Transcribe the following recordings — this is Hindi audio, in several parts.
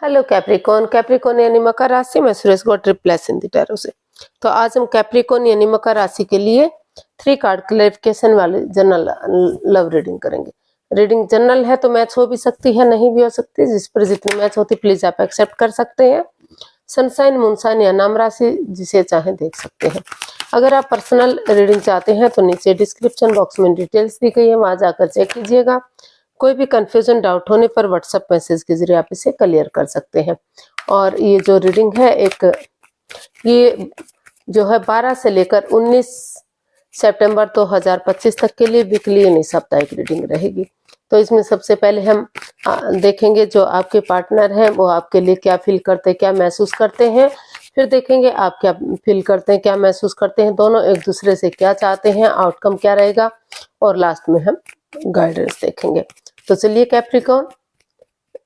Hello Capricorn. कैप्रिकॉन यानी मकर राशि में Suresh got replace in the tarot से। तो आज हम कैप्रिकॉन यानी मकर राशि के लिए 3 कार्ड क्लैरिफिकेशन वाली जनरल लव रीडिंग करेंगे। रीडिंग जनरल है तो मैच हो भी सकती है, नहीं भी हो सकती। जिस पर जितनी मैच होती प्लीज आप एक्सेप्ट कर सकते हैं। सनसाइन, मूनसाइन या नाम राशि जिसे चाहे देख सकते हैं। अगर आप पर्सनल रीडिंग चाहते हैं तो नीचे डिस्क्रिप्शन बॉक्स में डिटेल्स दी गई है, वहां जाकर चेक कीजिएगा। कोई भी कंफ्यूजन डाउट होने पर व्हाट्सएप मैसेज के जरिए आप इसे क्लियर कर सकते हैं। और ये जो रीडिंग है ये जो है 12 से लेकर 19 सितंबर 2025 तक के लिए वीकली यानी साप्ताहिक रीडिंग रहेगी। तो इसमें सबसे पहले हम देखेंगे जो आपके पार्टनर हैं वो आपके लिए क्या फील करते हैं, क्या महसूस करते हैं। फिर देखेंगे आप क्या फील करते हैं, क्या महसूस करते हैं, दोनों एक दूसरे से क्या चाहते हैं, आउटकम क्या रहेगा। और लास्ट में हम गाइडेंस देखेंगे। तो चलिए कैप्रिकॉन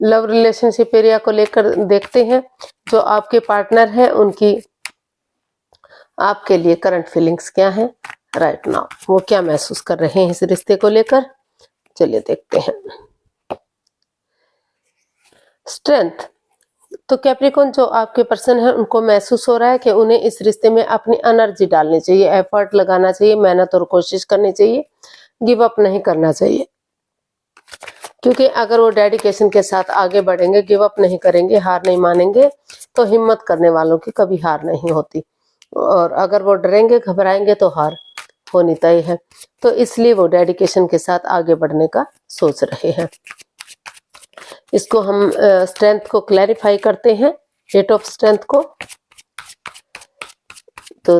लव रिलेशनशिप एरिया को लेकर देखते हैं। जो आपके पार्टनर हैं उनकी आपके लिए करंट फीलिंग्स क्या हैं राइट नाउ, वो क्या महसूस कर रहे हैं इस रिश्ते को लेकर। चलिए देखते हैं। स्ट्रेंथ। तो कैप्रिकॉन जो आपके पर्सन है उनको महसूस हो रहा है कि उन्हें इस रिश्ते में अपनी एनर्जी डालनी चाहिए, एफर्ट लगाना चाहिए, मेहनत और कोशिश करनी चाहिए, गिव अप नहीं करना चाहिए। क्योंकि अगर वो डेडिकेशन के साथ आगे बढ़ेंगे, गिव अप नहीं करेंगे, हार नहीं मानेंगे, तो हिम्मत करने वालों की कभी हार नहीं होती। और अगर वो डरेंगे, घबराएंगे तो हार होनी तय है। तो इसलिए वो डेडिकेशन के साथ आगे बढ़ने का सोच रहे हैं। इसको हम स्ट्रेंथ को क्लैरिफाई करते हैं, रेट ऑफ स्ट्रेंथ को। तो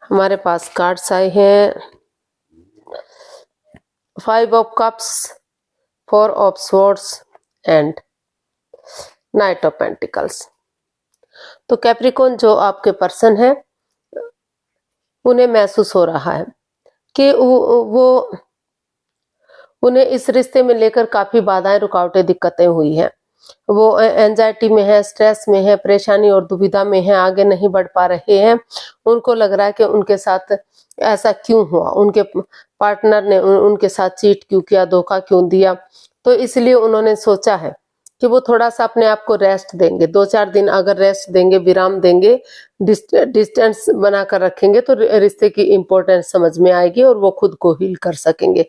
हमारे पास कार्ड्स आए हैं 5 of cups, 4 of swords and night of pentacles. तो कैप्रिकॉन जो आपके पर्सन है उन्हें महसूस हो रहा है कि वो उन्हें इस रिश्ते में लेकर काफी बाधाएं, रुकावटें, दिक्कतें हुई हैं। वो एंजाइटी में है, स्ट्रेस में है, परेशानी और दुविधा में है, आगे नहीं बढ़ पा रहे हैं। उनको लग रहा है कि उनके साथ ऐसा क्यों हुआ, उनके पार्टनर ने उनके साथ चीट क्यों किया, धोखा क्यों दिया। तो इसलिए उन्होंने सोचा है कि वो थोड़ा सा अपने आप को रेस्ट देंगे। 2-4 दिन अगर रेस्ट देंगे, विराम देंगे, डिस्टेंस बनाकर रखेंगे तो रिश्ते की इम्पोर्टेंस समझ में आएगी और वो खुद को हील कर सकेंगे।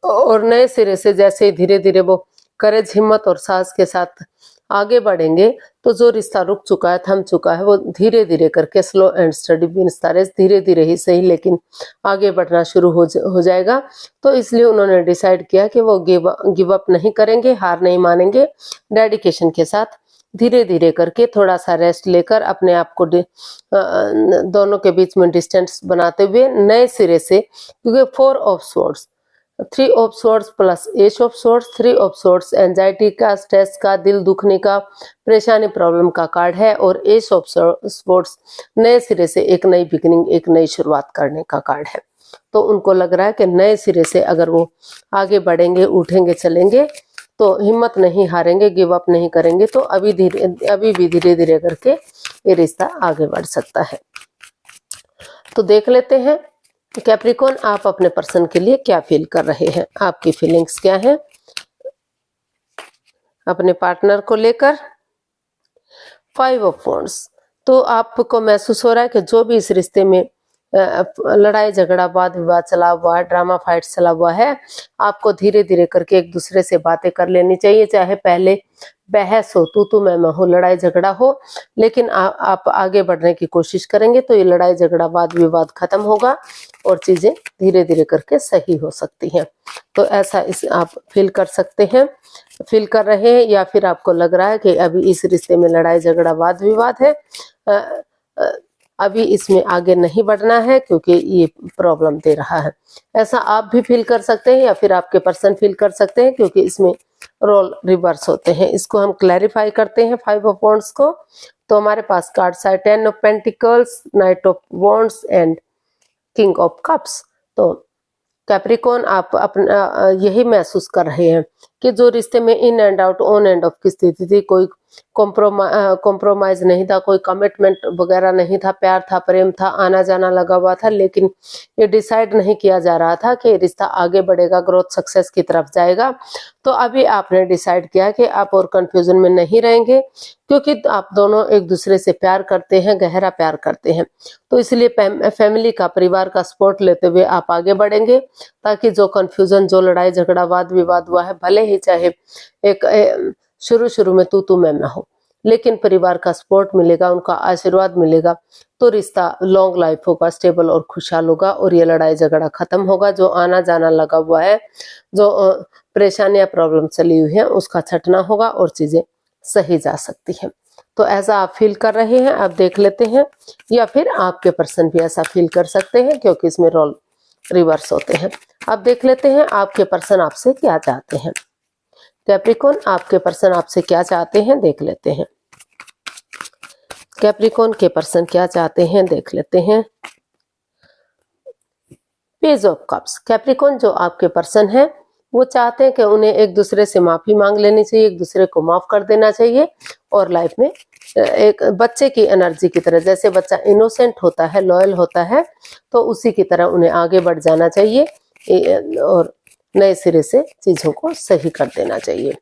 और नए सिरे से जैसे धीरे धीरे वो करेज, हिम्मत और साहस के साथ आगे बढ़ेंगे तो जो रिश्ता रुक चुका है, थम चुका है, वो धीरे धीरे करके slow and steady wins the race, धीरे धीरे ही सही लेकिन आगे बढ़ना शुरू हो जाएगा। तो इसलिए उन्होंने डिसाइड किया कि वो गिव अप नहीं करेंगे, हार नहीं मानेंगे, डेडिकेशन के साथ धीरे धीरे करके थोड़ा सा रेस्ट लेकर अपने आप को दोनों के बीच में डिस्टेंस बनाते हुए नए सिरे से, क्योंकि 4 of swords, 3 of swords plus S of swords, 3 of swords anxiety का, स्ट्रेस का, दिल दुखने का, परेशानी, प्रॉब्लम का कार्ड है। और एस ऑफ स्वॉर्ड्स नए सिरे से एक नई बिगिनिंग, एक नई शुरुआत करने का कार्ड है। तो उनको लग रहा है कि नए सिरे से अगर वो आगे बढ़ेंगे, उठेंगे, चलेंगे तो हिम्मत नहीं हारेंगे, गिव अप नहीं करेंगे, तो अभी भी धीरे धीरे करके ये रिश्ता आगे बढ़ सकता है। तो देख लेते हैं कैप्रिकॉन आप अपने पर्सन के लिए क्या फील कर रहे हैं, आपकी फीलिंग्स क्या हैं अपने पार्टनर को लेकर। 5 ऑफ वांड्स। तो आपको महसूस हो रहा है कि जो भी इस रिश्ते में लड़ाई झगड़ा, वाद विवाद चला हुआ है, ड्रामा फाइट चला हुआ है, आपको धीरे धीरे करके एक दूसरे से बातें कर लेनी चाहिए। चाहे पहले बहस हो, तू मैं हो, लड़ाई झगड़ा हो, लेकिन आप आगे बढ़ने की कोशिश करेंगे तो ये लड़ाई झगड़ा, वाद विवाद खत्म होगा और चीजें धीरे धीरे करके सही हो सकती हैं। तो ऐसा आप फील कर सकते हैं, फील कर रहे हैं, या फिर आपको लग रहा है कि अभी इस रिश्ते में लड़ाई झगड़ा, वाद विवाद है, अभी इसमें आगे नहीं बढ़ना है क्योंकि ये प्रॉब्लम दे रहा है। ऐसा आप भी फील कर सकते हैं या फिर आपके पर्सन फील कर सकते हैं, क्योंकि इसमें रोल रिवर्स होते हैं। इसको हम क्लैरिफाई करते हैं 5 ऑफ वॉन्ड्स को। तो हमारे पास कार्ड्स है 10 of pentacles, night of wands and king of cups. तो कैप्रिकॉन आप अपना यही महसूस कर रहे हैं कि जो रिश्ते में in and out, on end of की स्थिति थी, कोई कॉम्प्रोमाइज नहीं था, कोई कमिटमेंट वगैरह नहीं था, प्यार था, प्रेम था, आना जाना लगा हुआ था, लेकिन ये डिसाइड नहीं किया जा रहा था कि रिश्ता आगे बढ़ेगा, ग्रोथ सक्सेस की तरफ जाएगा। तो अभी आपने डिसाइड किया कि आप और कंफ्यूजन में नहीं रहेंगे, क्योंकि आप दोनों एक दूसरे से प्यार करते हैं, गहरा प्यार करते हैं। तो इसलिए फैमिली का, परिवार का सपोर्ट लेते हुए आप आगे बढ़ेंगे, ताकि जो कंफ्यूजन, जो लड़ाई झगड़ा, वाद विवाद हुआ है, भले ही चाहे एक शुरू में तू मैं हो, लेकिन परिवार का सपोर्ट मिलेगा, उनका आशीर्वाद मिलेगा, तो रिश्ता लॉन्ग लाइफ होगा, स्टेबल और खुशहाल होगा, और ये लड़ाई झगड़ा खत्म होगा। जो आना जाना लगा हुआ है, जो परेशानियां, प्रॉब्लम चली हुई है, उसका छटना होगा और चीजें सही जा सकती है। तो ऐसा आप फील कर रहे हैं, आप देख लेते हैं, या फिर आपके पर्सन भी ऐसा फील कर सकते हैं, क्योंकि इसमें रोल रिवर्स होते हैं। अब देख लेते हैं आपके पर्सन आपसे क्या चाहते हैं। कैप्रिकॉर्न, आपके पर्सन आपसे क्या चाहते हैं, देख लेते हैं। कैप्रिकॉर्न के पर्सन क्या चाहते हैं, देख लेते हैं। Page of cups. कैप्रिकॉर्न जो आपके पर्सन है, वो चाहते हैं कि उन्हें एक दूसरे से माफी मांग लेनी चाहिए, एक दूसरे को माफ कर देना चाहिए, और लाइफ में एक बच्चे की एनर्जी की तरह, जैसे बच्चा इनोसेंट होता है, लॉयल होता है, तो उसी की तरह उन्हें आगे बढ़ जाना चाहिए और नए सिरे से चीजों को सही कर देना चाहिए।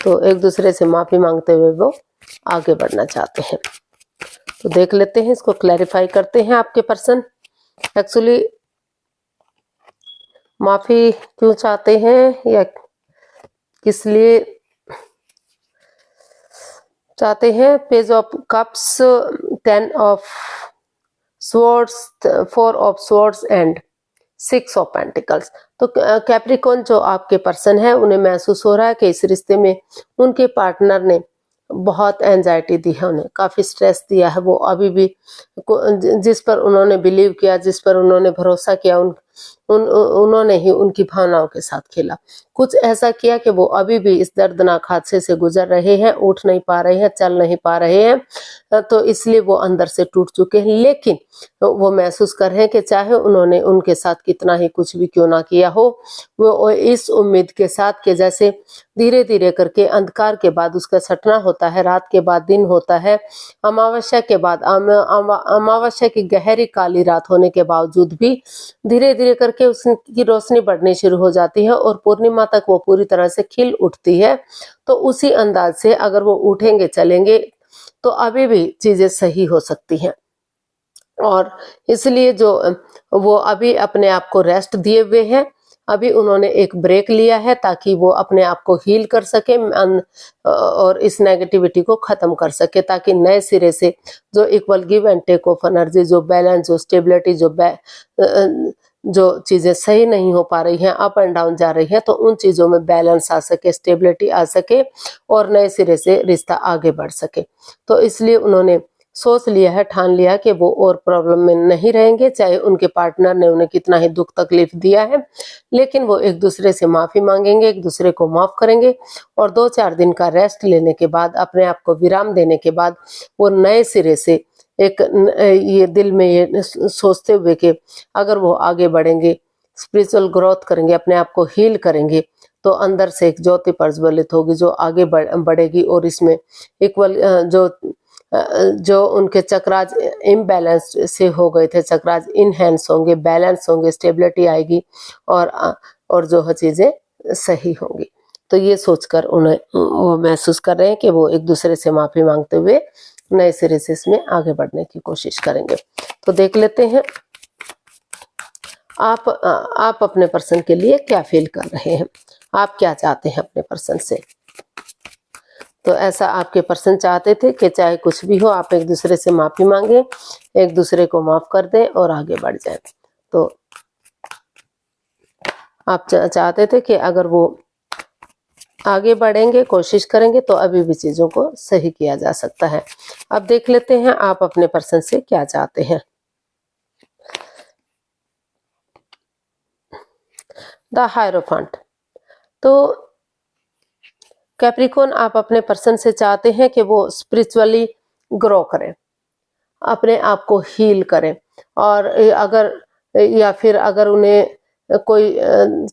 तो एक दूसरे से माफी मांगते हुए वो आगे बढ़ना चाहते हैं। तो देख लेते हैं, इसको क्लैरिफाई करते हैं। आपके पर्सन एक्चुअली माफी क्यों चाहते हैं, या किस लिए चाहते हैं। Page of cups, 10 of swords, 4 of swords and 6 of pentacles. तो कैप्रिकॉर्न जो आपके पर्सन है, उन्हें महसूस हो रहा है कि इस रिश्ते में उनके पार्टनर ने बहुत एंजाइटी दी है, उन्हें काफी स्ट्रेस दिया है। वो अभी भी जिस पर उन्होंने बिलीव किया, जिस पर उन्होंने भरोसा किया, उन्होंने ही उनकी भावनाओं के साथ खेला। कुछ ऐसा किया कि वो अभी भी इस दर्दनाक हादसे से गुजर रहे हैं, उठ नहीं पा रहे हैं, चल नहीं पा रहे हैं, तो इसलिए वो अंदर से टूट चुके हैं। लेकिन वो महसूस कर रहे हैं कि चाहे उन्होंने उनके साथ कितना ही कुछ भी क्यों ना किया हो, वो इस उम्मीद के साथ कि जैसे धीरे धीरे करके अंधकार के बाद उसका छटना होता है, रात के बाद दिन होता है, अमावस्या के बाद अमावस्या की गहरी काली रात होने के बावजूद भी धीरे धीरे करके उसकी रोशनी बढ़नी शुरू हो जाती है, और पूर्णिमा तक वो पूरी तरह से खिल उठती है। तो उसी अंदाज से अगर वो उठेंगे, चलेंगे, तो अभी भी चीजें सही हो सकती हैं। और इसलिए जो वो अभी अपने आप को रेस्ट दिए हुए हैं, अभी उन्होंने एक ब्रेक लिया है, ताकि वो अपने आप को हील कर सके और इस नेगेटिविटी को खत्म कर सके, ताकि नए सिरे से जो equal give and take of energy, जो बैलेंस, जो स्टेबिलिटी, जो चीजें सही नहीं हो पा रही हैं, अप एंड डाउन जा रही हैं, तो उन चीजों में बैलेंस आ सके, स्टेबिलिटी आ सके, और नए सिरे से रिश्ता आगे बढ़ सके। तो इसलिए उन्होंने सोच लिया है, ठान लिया कि वो और प्रॉब्लम में नहीं रहेंगे, चाहे उनके पार्टनर ने उन्हें कितना ही दुख तकलीफ दिया है, लेकिन वो एक दूसरे से माफी मांगेंगे, एक दूसरे को माफ करेंगे, और 2-4 दिन का रेस्ट लेने के बाद, अपने आप को विराम देने के बाद, वो नए सिरे से एक ये दिल में ये सोचते हुए कि अगर वो आगे बढ़ेंगे, स्पिरिचुअल ग्रोथ करेंगे, अपने आप को हील करेंगे, तो अंदर से एक ज्योति प्रज्वलित होगी जो आगे बढ़ेगी, और इसमें इक्वल जो उनके चक्राज इम्बैलेंस से हो गए थे, चक्राज इनहैंस होंगे, बैलेंस होंगे, स्टेबिलिटी आएगी, और जो चीजें सही होंगी। तो ये सोचकर उन्हें वो महसूस कर रहे हैं कि वो एक दूसरे से माफी मांगते हुए नए सिरे से इसमें आगे बढ़ने की कोशिश करेंगे। तो देख लेते हैं आप अपने पर्सन के लिए क्या फील कर रहे हैं, आप क्या चाहते हैं अपने पर्सन से। तो ऐसा आपके पर्सन चाहते थे कि चाहे कुछ भी हो, आप एक दूसरे से माफी मांगे, एक दूसरे को माफ कर दें और आगे बढ़ जाएं। तो आप चाहते थे कि अगर वो आगे बढ़ेंगे, कोशिश करेंगे, तो अभी भी चीजों को सही किया जा सकता है। अब देख लेते हैं आप अपने पर्सन से क्या चाहते हैं। The hierophant. तो कैप्रिकॉर्न, आप अपने पर्सन से चाहते हैं कि वो स्पिरिचुअली ग्रो करें, अपने आप को हील करें, और अगर या फिर अगर उन्हें कोई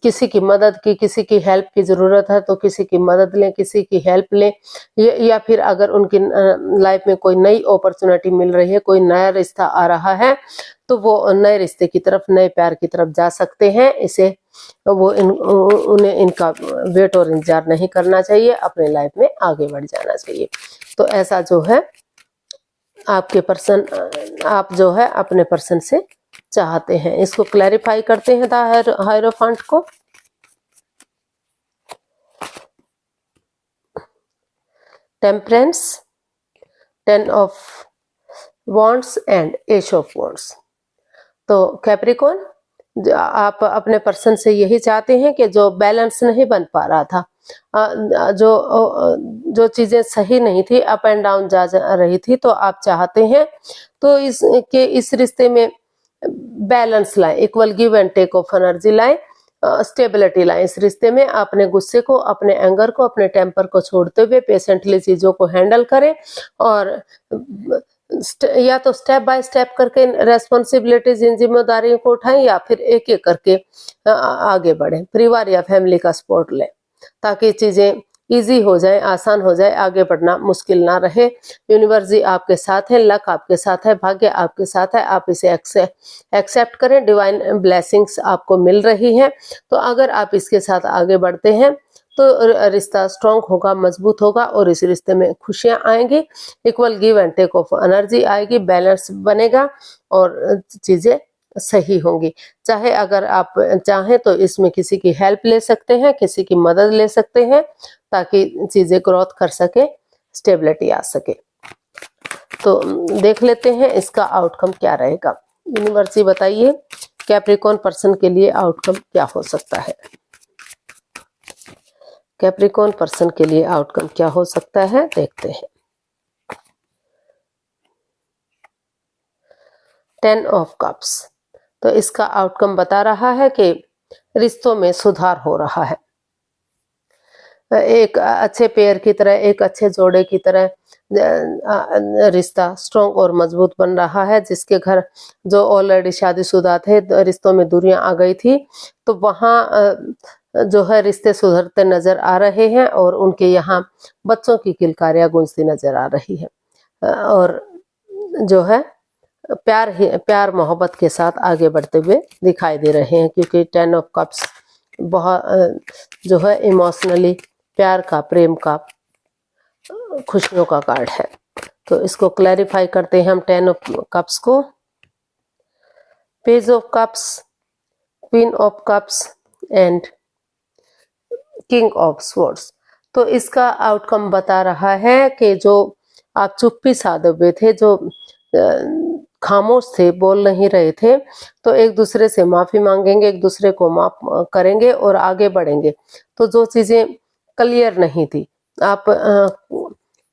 किसी की मदद की, किसी की हेल्प की ज़रूरत है तो किसी की मदद लें, किसी की हेल्प लें, या फिर अगर उनकी लाइफ में कोई नई अपॉर्चुनिटी मिल रही है, कोई नया रिश्ता आ रहा है, तो वो नए रिश्ते की तरफ, नए प्यार की तरफ जा सकते हैं। इसे वो उन्हें इनका वेट और इंतजार नहीं करना चाहिए, अपने लाइफ में आगे बढ़ जाना चाहिए। तो ऐसा जो है आपके पर्सन, आप जो है अपने पर्सन से चाहते हैं। इसको क्लैरिफाई करते हैं द हायरोफांट को। Temperance, 10 of wands and S of wands. तो कैप्रिकॉन, आप अपने पर्सन से यही चाहते हैं कि जो बैलेंस नहीं बन पा रहा था, जो चीजें सही नहीं थी, अप एंड डाउन जा रही थी, तो आप चाहते हैं तो इस रिश्ते में बैलेंस लाएं, equal give and take of energy लाएं, स्टेबिलिटी लाएं इस रिश्ते में। अपने गुस्से को, अपने एंगर को, अपने टेम्पर को छोड़ते हुए पेशेंटली चीजों को हैंडल करें, और या तो स्टेप बाय स्टेप करके रेस्पॉन्सिबिलिटीज, इन जिम्मेदारियों को उठाएं, या फिर एक एक करके आगे बढ़ें। परिवार या फैमिली का सपोर्ट लें ताकि चीजें इजी हो जाए, आसान हो जाए, आगे बढ़ना मुश्किल ना रहे। यूनिवर्स जी आपके साथ है, लक आपके साथ है, भाग्य आपके साथ है, आप इसे एक्सेप्ट करें। डिवाइन ब्लेसिंग्स आपको मिल रही हैं, तो अगर आप इसके साथ आगे बढ़ते हैं तो रिश्ता स्ट्रॉन्ग होगा, मजबूत होगा, और इस रिश्ते में खुशियां आएंगी, equal give and take of energy आएगी, बैलेंस बनेगा और चीजें सही होंगी। चाहे अगर आप चाहें तो इसमें किसी की हेल्प ले सकते हैं, किसी की मदद ले सकते हैं, ताकि चीजें ग्रोथ कर सके, स्टेबिलिटी आ सके। तो देख लेते हैं इसका आउटकम क्या रहेगा। यूनिवर्स जी बताइए कैप्रिकॉन पर्सन के लिए आउटकम क्या हो सकता है। कैप्रिकॉन पर्सन के लिए आउटकम क्या हो सकता है, देखते हैं। 10 ऑफ कप्स, तो इसका आउटकम बता रहा है कि रिश्तों में सुधार हो रहा है। एक अच्छे पेयर की तरह, एक अच्छे जोड़े की तरह रिश्ता स्ट्रॉन्ग और मजबूत बन रहा है। जिसके घर जो ऑलरेडी शादीशुदा थे, रिश्तों में दूरियां आ गई थी, तो वहाँ जो है रिश्ते सुधरते नजर आ रहे हैं, और उनके यहाँ बच्चों की किलकारियां गूंजती नजर आ रही है, और जो है प्यार मोहब्बत के साथ आगे बढ़ते हुए दिखाई दे रहे हैं, क्योंकि 10 ऑफ कप्स बहुत जो है इमोशनली प्यार का, प्रेम का, खुशियों का कार्ड है। तो इसको क्लैरिफाई करते हैं हम 10 ऑफ कप्स को। Page of cups, queen of cups and king of swords. तो इसका आउटकम बता रहा है कि जो आप चुप्पी साधे हुए थे, जो खामोश थे, बोल नहीं रहे थे, तो एक दूसरे से माफी मांगेंगे, एक दूसरे को माफ करेंगे और आगे बढ़ेंगे। तो जो चीजें क्लियर नहीं थी, आप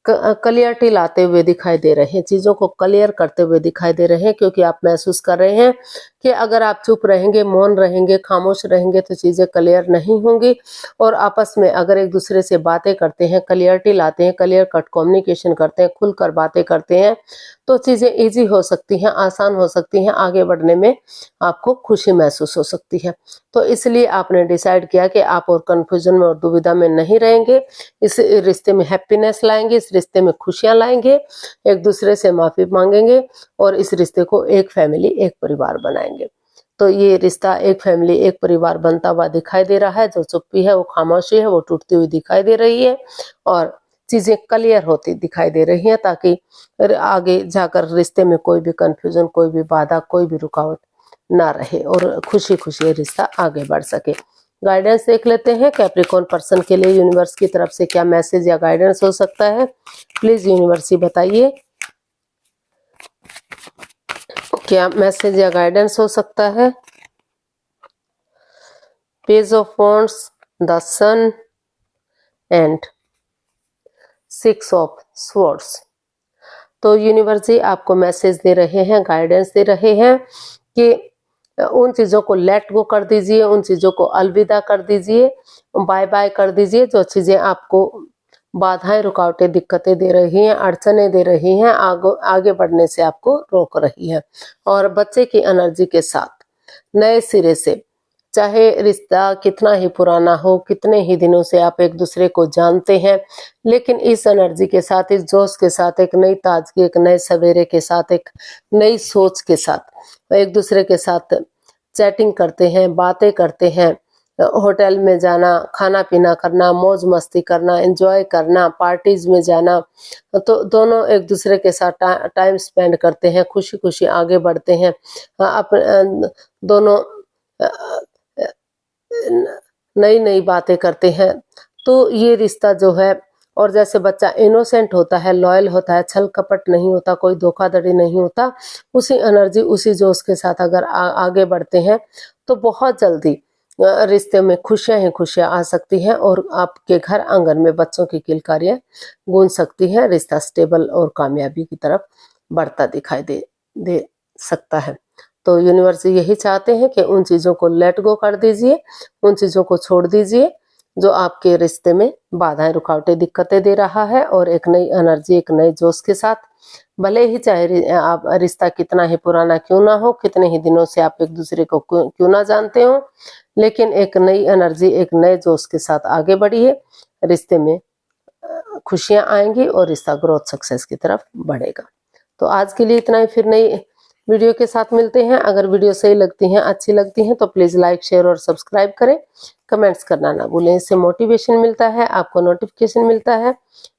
क्लियरिटी लाते हुए दिखाई दे रहे हैं, चीजों को क्लियर करते हुए दिखाई दे रहे हैं, क्योंकि आप महसूस कर रहे हैं कि अगर आप चुप रहेंगे, मौन रहेंगे, खामोश रहेंगे, तो चीजें क्लियर नहीं होंगी। और आपस में अगर एक दूसरे से बातें करते हैं, क्लियरिटी लाते हैं, क्लियर कट कम्युनिकेशन करते हैं, खुलकर बातें करते हैं, तो चीजें इजी हो सकती हैं, आसान हो सकती हैं, आगे बढ़ने में आपको खुशी महसूस हो सकती है। तो इसलिए आपने डिसाइड किया कि आप और कंफ्यूजन में और दुविधा में नहीं रहेंगे, इस रिश्ते में हैप्पीनेस लाएंगे, इस रिश्ते में खुशियां लाएंगे, एक दूसरे से माफी मांगेंगे, और इस रिश्ते को एक फैमिली, एक परिवार बनाएंगे। तो ये रिश्ता एक फैमिली, एक परिवार बनता हुआ दिखाई दे रहा है। जो चुप्पी है, वो खामोशी है, वो टूटती हुई दिखाई दे रही है, और चीजें क्लियर होती दिखाई दे रही हैं, ताकि आगे जाकर रिश्ते में कोई भी कंफ्यूजन, कोई भी बाधा, कोई भी रुकावट ना रहे, और खुशी खुशी रिश्ता आगे बढ़ सके। गाइडेंस देख लेते हैं कैप्रिकॉन पर्सन के लिए यूनिवर्स की तरफ से क्या मैसेज या गाइडेंस हो सकता है। प्लीज यूनिवर्स बताइए क्या मैसेज या गाइडेंस हो सकता है। Page of wands, the sun and 6 of swords. तो यूनिवर्स जी आपको मैसेज दे रहे हैं, गाइडेंस दे रहे हैं कि उन चीजों को लेट गो कर दीजिए, उन चीजों को अलविदा कर दीजिए, बाय बाय कर दीजिए, जो चीजें आपको बाधाएं, रुकावटें, दिक्कतें दे रही हैं, अड़चने दे रही हैं, आगे बढ़ने से आपको रोक रही है। और बच्चे की एनर्जी के साथ नए सिरे से चाहे रिश्ता कितना ही पुराना हो, कितने ही दिनों से आप एक दूसरे को जानते हैं, लेकिन इस एनर्जी के साथ, इस जोश के साथ, एक नई ताजगी, एक नए सवेरे के साथ, एक नई सोच के साथ एक दूसरे के साथ चैटिंग करते हैं, बातें करते हैं, होटल में जाना, खाना पीना करना, मौज मस्ती करना, एंजॉय करना, पार्टीज में जाना, तो दोनों एक दूसरे के साथ टाइम स्पेंड करते हैं, खुशी खुशी आगे बढ़ते हैं। दोनों नई नई बातें करते हैं। तो ये रिश्ता जो है, और जैसे बच्चा इनोसेंट होता है, लॉयल होता है, छल कपट नहीं होता, कोई धोखाधड़ी नहीं होता, उसी एनर्जी, उसी जोश के साथ अगर आगे बढ़ते हैं तो बहुत जल्दी रिश्ते में खुशियां ही खुशियां आ सकती हैं और आपके घर आंगन में बच्चों की किलकारियां गूंज सकती हैं। रिश्ता स्टेबल और कामयाबी की तरफ बढ़ता दिखाई दे सकता है। तो यूनिवर्स यही चाहते हैं कि उन चीज़ों को लेट गो कर दीजिए, उन चीज़ों को छोड़ दीजिए जो आपके रिश्ते में बाधाएं, रुकावटें, दिक्कतें दे रहा है, और एक नई एनर्जी, एक नए जोश के साथ, भले ही चाहे आप रिश्ता कितना ही पुराना क्यों ना हो, कितने ही दिनों से आप एक दूसरे को क्यों ना जानते हो, लेकिन एक नई एनर्जी, एक नए जोश के साथ आगे बढ़िए। रिश्ते में खुशियां आएंगी और रिश्ता ग्रोथ, सक्सेस की तरफ बढ़ेगा। तो आज के लिए इतना ही, फिर नई वीडियो के साथ मिलते हैं। अगर वीडियो सही लगती हैं, अच्छी लगती हैं, तो प्लीज़ लाइक, शेयर और सब्सक्राइब करें। कमेंट्स करना ना भूलें, इससे मोटिवेशन मिलता है, आपको नोटिफिकेशन मिलता है,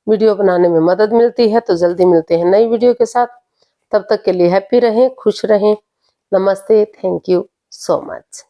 वीडियो बनाने में मदद मिलती है। तो जल्दी मिलते हैं नई वीडियो के साथ, तब तक के लिए हैप्पी रहें, खुश रहें। नमस्ते, थैंक यू सो मच।